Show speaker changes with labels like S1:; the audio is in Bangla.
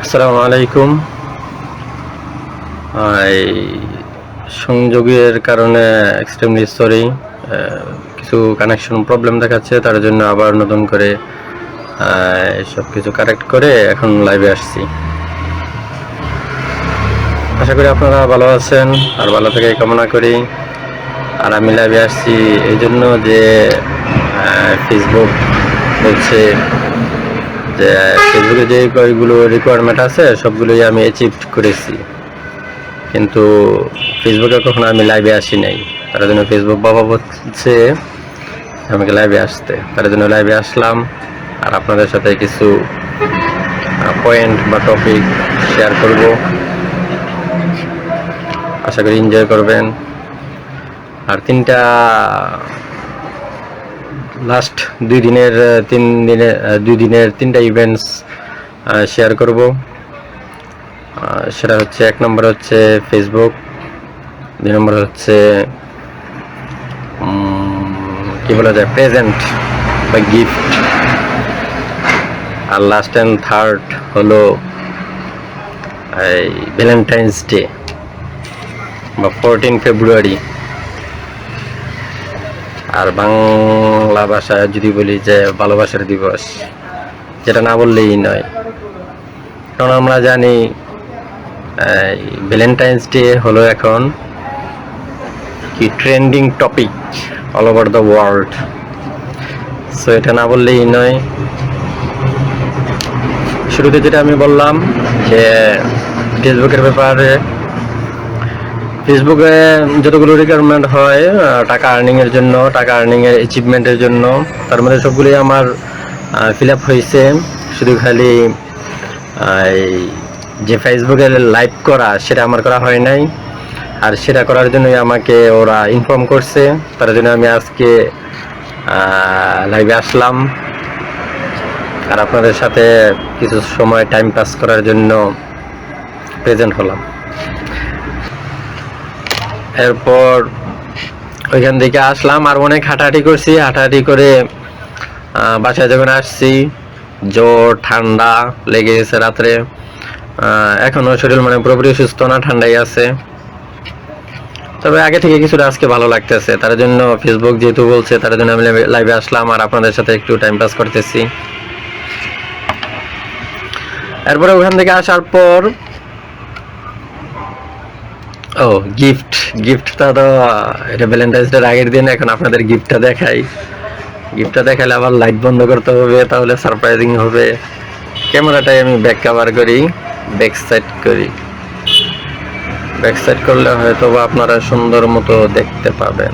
S1: আসসালামু আলাইকুম। এই সংযোগের কারণে এক্সট্রিমলি সরি, কিছু কানেকশন প্রবলেম দেখাচ্ছে, তার জন্য আবার নতুন করে সব কিছু কারেক্ট করে এখন লাইভে আসছি। আশা করি আপনারা ভালো আছেন আর ভালো থেকে কামনা করি। আর আমি লাইভে আসছি এই জন্য যে ফেসবুক বলছে যে ফেসবুকে যে কয়েকগুলো রিকোয়ারমেন্ট আছে সবগুলোই আমি অ্যাচিভ করেছি, কিন্তু ফেসবুকে কখনো আমি লাইভে আসি নাই। তার জন্য ফেসবুক বাবা বলছে আমাকে লাইভে আসতে, তার জন্য লাইভে আসলাম আর আপনাদের সাথে কিছু পয়েন্ট বা টপিক শেয়ার করব। আশা করি এনজয় করবেন। আর লাস্ট দুই দিনের তিনটা ইভেন্টস শেয়ার করব। সেটা হচ্ছে, এক নম্বর হচ্ছে ফেসবুক, দুই নম্বর হচ্ছে কি বলা যায় প্রেজেন্ট বা গিফট, আর লাস্ট অ্যান্ড থার্ড হলো এই ভ্যালেন্টাইন্স ডে বা 14 ফেব্রুয়ারি। আর বাংলা ভাষায় যদি বলি যে ভালোবাসার দিবস, যেটা না বললেই নয়, কারণ আমরা জানি ভ্যালেন্টাইন্স ডে হলো এখন কি trending topic all over the world. So এটা না বললেই নয়। শুরুতে যেটা আমি বললাম যে ফেসবুকের ব্যাপারে, ফেসবুকে যতগুলো রিকোয়ারমেন্ট হয় টাকা আর্নিংয়ের জন্য, টাকা আর্নিংয়ের অ্যাচিভমেন্টের জন্য, তার মধ্যে সবগুলোই আমার ফিল আপ হয়েছে। শুধু খালি যে ফেসবুকে লাইভ করা সেটা আমার করা হয় নাই, আর সেটা করার জন্যই আমাকে ওরা ইনফর্ম করছে, তার জন্য আমি আজকে লাইভে আসলাম আর আপনাদের সাথে কিছু সময় টাইম পাস করার জন্য প্রেজেন্ট হলাম। এরপর ওইখান থেকে আসলাম আর অনেক হাঁটাহাঁটি করছি। হাঁটাহাঁটি করে বাসায় যখন আসছি, জ্বর ঠান্ডা লেগে গেছে রাত্রে। এখনো শরীর মানে পুরোপুরি সুস্থ না, ঠান্ডাই আছে, তবে আগে থেকে কিছুটা আজকে ভালো লাগতেছে। তার জন্য ফেসবুক যেহেতু বলছে, তার জন্য আমি লাইভে আসলাম আর আপনাদের সাথে একটু টাইম পাস করতেছি। এরপরে ওখান থেকে আসার পর গিফটটা তো এটা ভ্যালেন্টাইন্স ডের আগের দিন, এখন আপনাদের গিফটটা দেখালে আবার লাইট বন্ধ করতে হবে, তাহলে সারপ্রাইজিং হবে। ক্যামেরাটাই আমি ব্যাক কভার করি, ব্যাক সাইড করলে হয়তো বা আপনারা সুন্দর মতো দেখতে পাবেন।